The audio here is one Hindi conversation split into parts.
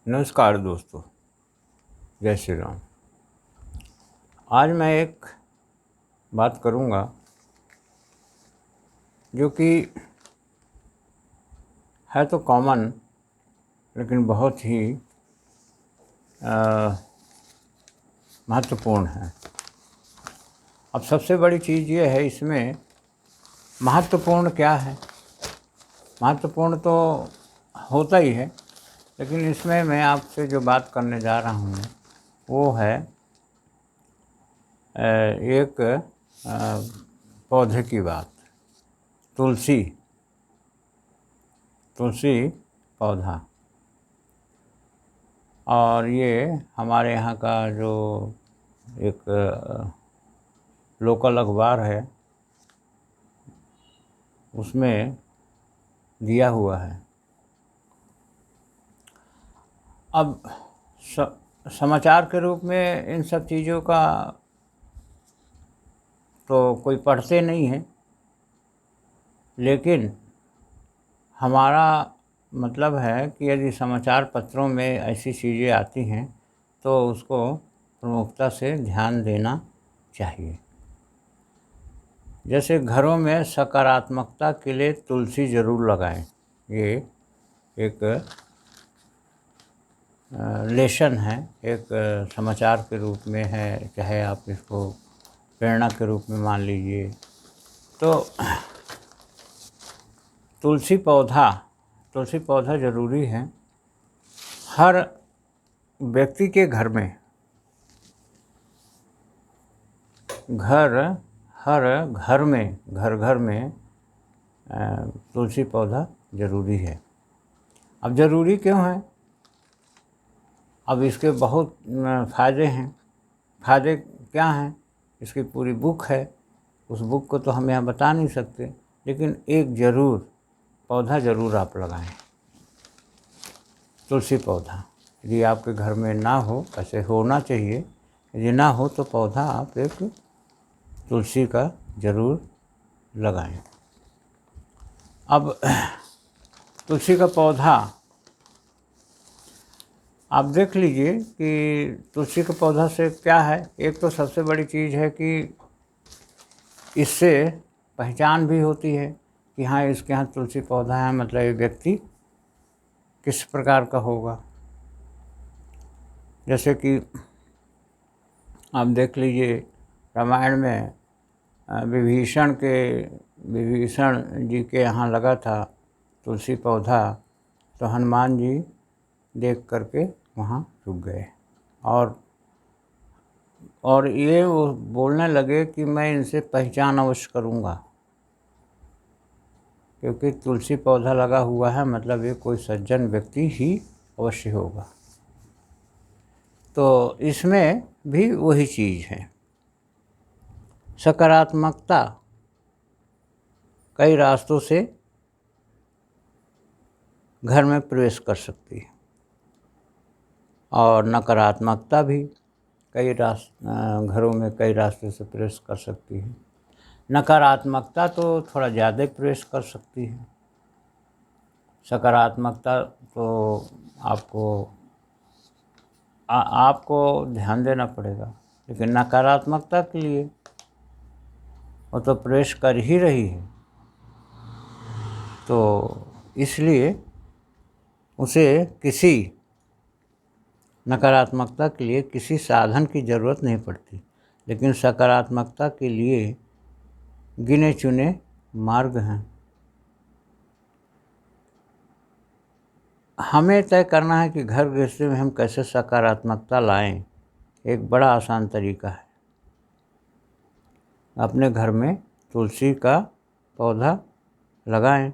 नमस्कार दोस्तों, जय श्री राम। आज मैं एक बात करूंगा जो कि है तो कॉमन, लेकिन बहुत ही महत्वपूर्ण है। अब सबसे बड़ी चीज़ ये है इसमें, महत्वपूर्ण क्या है? महत्वपूर्ण तो होता ही है, लेकिन इसमें मैं आपसे जो बात करने जा रहा हूँ वो है एक पौधे की बात। तुलसी पौधा। और ये हमारे यहाँ का जो एक लोकल अखबार है उसमें दिया हुआ है। अब समाचार के रूप में इन सब चीज़ों का तो कोई पढ़ते नहीं है, लेकिन हमारा मतलब है कि यदि समाचार पत्रों में ऐसी चीज़ें आती हैं तो उसको प्रमुखता से ध्यान देना चाहिए। जैसे घरों में सकारात्मकता के लिए तुलसी ज़रूर लगाएं। ये एक लेसन है, एक समाचार के रूप में है, चाहे आप इसको प्रेरणा के रूप में मान लीजिए। तो तुलसी पौधा ज़रूरी है हर व्यक्ति के घर में। हर घर में तुलसी पौधा ज़रूरी है। अब ज़रूरी क्यों है? अब इसके बहुत फ़ायदे हैं। फ़ायदे क्या हैं? इसकी पूरी बुक है, उस बुक को तो हम यहाँ बता नहीं सकते, लेकिन एक पौधा ज़रूर आप लगाएं, तुलसी पौधा। यदि आपके घर में ना हो, ऐसे होना चाहिए, यदि ना हो तो पौधा आप एक तुलसी का ज़रूर लगाएं। अब तुलसी का पौधा आप देख लीजिए कि तुलसी का पौधा से क्या है। एक तो सबसे बड़ी चीज़ है कि इससे पहचान भी होती है कि हाँ, इसके यहाँ तुलसी पौधा है, मतलब ये व्यक्ति किस प्रकार का होगा। जैसे कि आप देख लीजिए, रामायण में विभीषण जी के यहाँ लगा था तुलसी पौधा, तो हनुमान जी देख करके वहाँ रुक गए और ये वो बोलने लगे कि मैं इनसे पहचान अवश्य करूँगा, क्योंकि तुलसी पौधा लगा हुआ है, मतलब ये कोई सज्जन व्यक्ति ही अवश्य होगा। तो इसमें भी वही चीज़ है, सकारात्मकता कई रास्तों से घर में प्रवेश कर सकती है और नकारात्मकता भी घरों में कई रास्ते से प्रवेश कर सकती है। नकारात्मकता तो थोड़ा ज़्यादा प्रवेश कर सकती है। सकारात्मकता तो आपको ध्यान देना पड़ेगा, लेकिन नकारात्मकता के लिए वो तो प्रवेश कर ही रही है, तो इसलिए उसे नकारात्मकता के लिए किसी साधन की ज़रूरत नहीं पड़ती, लेकिन सकारात्मकता के लिए गिने चुने मार्ग हैं। हमें तय करना है कि घर गृहस्थी में हम कैसे सकारात्मकता लाएं। एक बड़ा आसान तरीका है, अपने घर में तुलसी का पौधा लगाएं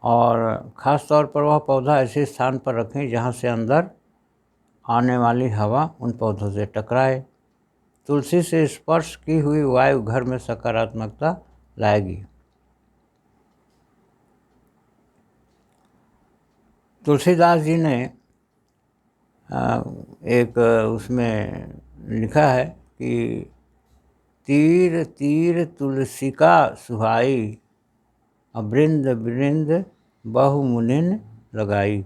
और ख़ास तौर पर वह पौधा ऐसे स्थान पर रखें जहाँ से अंदर आने वाली हवा उन पौधों से टकराए। तुलसी से स्पर्श की हुई वायु घर में सकारात्मकता लाएगी। तुलसीदास जी ने एक उसमें लिखा है कि तीर तीर तुलसी का सुहाई, अवृंद वृंद बहु मुनिन लगाई।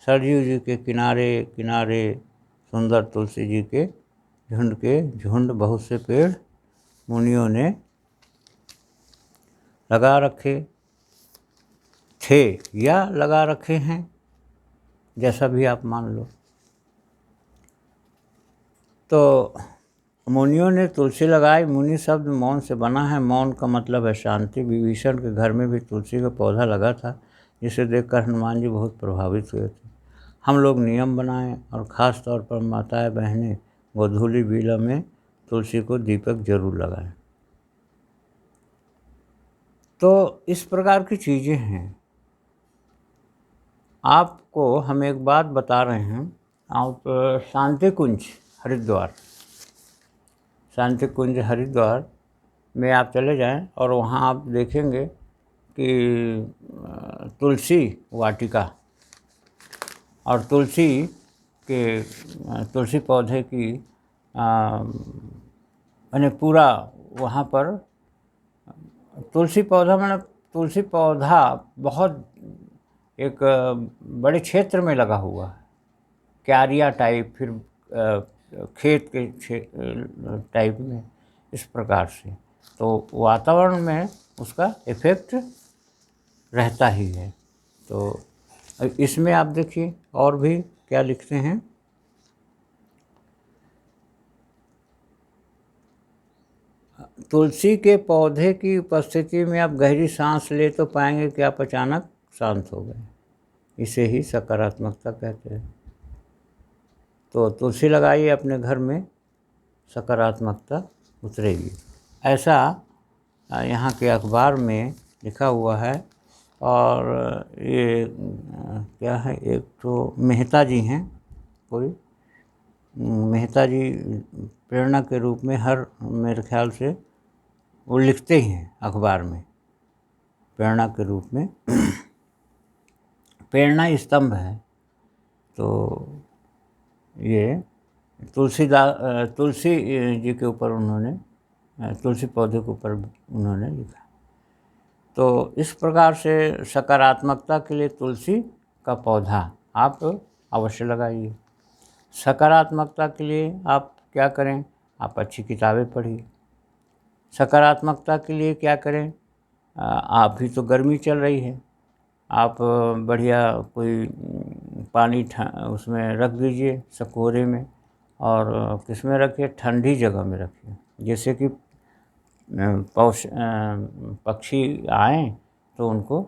सरयू जी के किनारे किनारे सुंदर तुलसी जी के झुंड बहुत से पेड़ मुनियों ने लगा रखे थे या लगा रखे हैं, जैसा भी आप मान लो। तो मुनियों ने तुलसी लगाई। मुनि शब्द मौन से बना है। मौन का मतलब है शांति। विभीषण के घर में भी तुलसी का पौधा लगा था, जिसे देखकर हनुमान जी बहुत प्रभावित हुए थे। हम लोग नियम बनाएं और ख़ास तौर पर माताएं बहनें गोधूली बेला में तुलसी को दीपक जरूर लगाएं। तो इस प्रकार की चीज़ें हैं। आपको हम एक बात बता रहे हैं। आप शांति कुंज हरिद्वार में आप चले जाएं और वहाँ आप देखेंगे कि तुलसी वाटिका और तुलसी पौधे की मैंने पूरा वहाँ पर तुलसी पौधा बहुत एक बड़े क्षेत्र में लगा हुआ है, क्यारिया टाइप, फिर खेत के टाइप में, इस प्रकार से। तो वातावरण में उसका इफ़ेक्ट रहता ही है। तो इसमें आप देखिए और भी क्या लिखते हैं। तुलसी के पौधे की उपस्थिति में आप गहरी सांस ले तो पाएंगे कि आप अचानक शांत हो गए। इसे ही सकारात्मकता कहते हैं। तो तुलसी लगाइए अपने घर में, सकारात्मकता उतरेगी। ऐसा यहाँ के अखबार में लिखा हुआ है। और ये क्या है, एक तो मेहता जी हैं, कोई मेहता जी प्रेरणा के रूप में हर मेरे ख्याल से वो लिखते ही हैं अखबार में, प्रेरणा के रूप में। प्रेरणा स्तंभ है। तो ये तुलसी जी के ऊपर उन्होंने, तुलसी पौधे के ऊपर उन्होंने लिखा। तो इस प्रकार से सकारात्मकता के लिए तुलसी का पौधा आप अवश्य लगाइए। सकारात्मकता के लिए आप क्या करें, आप अच्छी किताबें पढ़िए। सकारात्मकता के लिए क्या करें, आप भी तो गर्मी चल रही है, आप बढ़िया कोई पानी उसमें रख दीजिए सकोरे में, और किस में रखिए, ठंडी जगह में रखिए, जैसे कि पक्षी आएँ तो उनको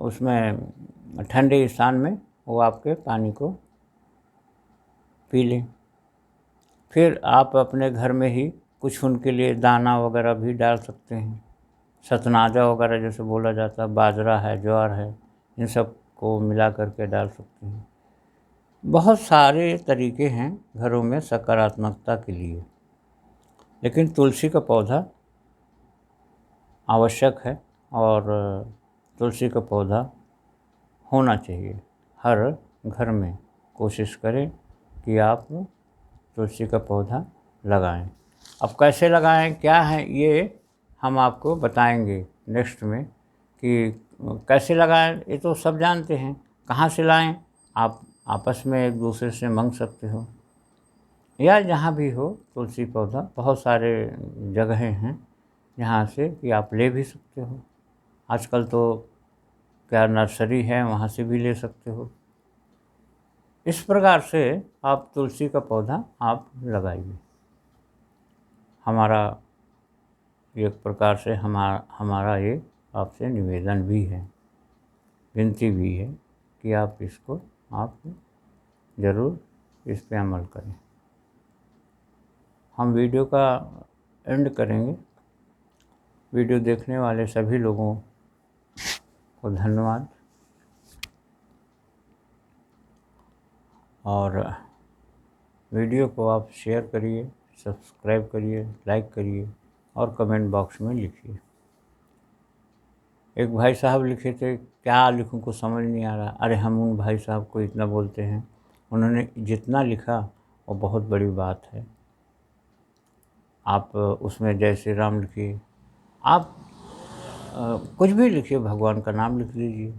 उसमें ठंडे स्थान में वो आपके पानी को पी लें। फिर आप अपने घर में ही कुछ उनके लिए दाना वगैरह भी डाल सकते हैं। सतनाजा वगैरह जैसे बोला जाता है, बाजरा है, ज्वार है, इन सब को मिला करके डाल सकते हैं। बहुत सारे तरीके हैं घरों में सकारात्मकता के लिए, लेकिन तुलसी का पौधा आवश्यक है और तुलसी का पौधा होना चाहिए हर घर में। कोशिश करें कि आप तुलसी का पौधा लगाएं। अब कैसे लगाएं, क्या है, ये हम आपको बताएंगे नेक्स्ट में कि कैसे लगाएं। ये तो सब जानते हैं। कहाँ से लाएं, आप आपस में एक दूसरे से मांग सकते हो, या जहाँ भी हो तुलसी पौधा। बहुत सारे जगहें हैं जहाँ से कि आप ले भी सकते हो। आजकल तो क्या नर्सरी है, वहाँ से भी ले सकते हो। इस प्रकार से आप तुलसी का पौधा आप लगाइए। हमारा एक प्रकार से हमारा ये आपसे निवेदन भी है, विनती भी है कि आप इसको आप ज़रूर इस पे अमल करें। हम वीडियो का एंड करेंगे। वीडियो देखने वाले सभी लोगों को धन्यवाद, और वीडियो को आप शेयर करिए, सब्सक्राइब करिए, लाइक करिए और कमेंट बॉक्स में लिखिए। एक भाई साहब लिखे थे, क्या लिखूं कुछ समझ नहीं आ रहा। अरे हम उन भाई साहब को इतना बोलते हैं, उन्होंने जितना लिखा वो बहुत बड़ी बात है। आप उसमें जय श्री राम लिखिए। आप कुछ भी लिखिए, भगवान का नाम लिख लीजिए।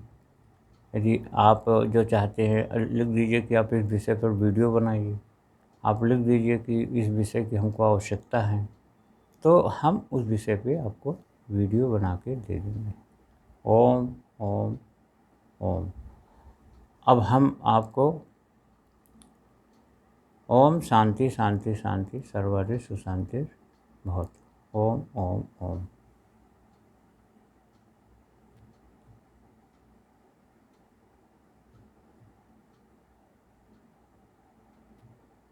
यदि आप जो चाहते हैं लिख दीजिए कि आप इस विषय पर वीडियो बनाइए, आप लिख दीजिए कि इस विषय की हमको आवश्यकता है, तो हम उस विषय पे आपको वीडियो बना के दे देंगे। ओम ओम ओम। अब हम आपको ओम शांति शांति शांति सर्वरि सुशांति भवतु। ओम ओम ओम।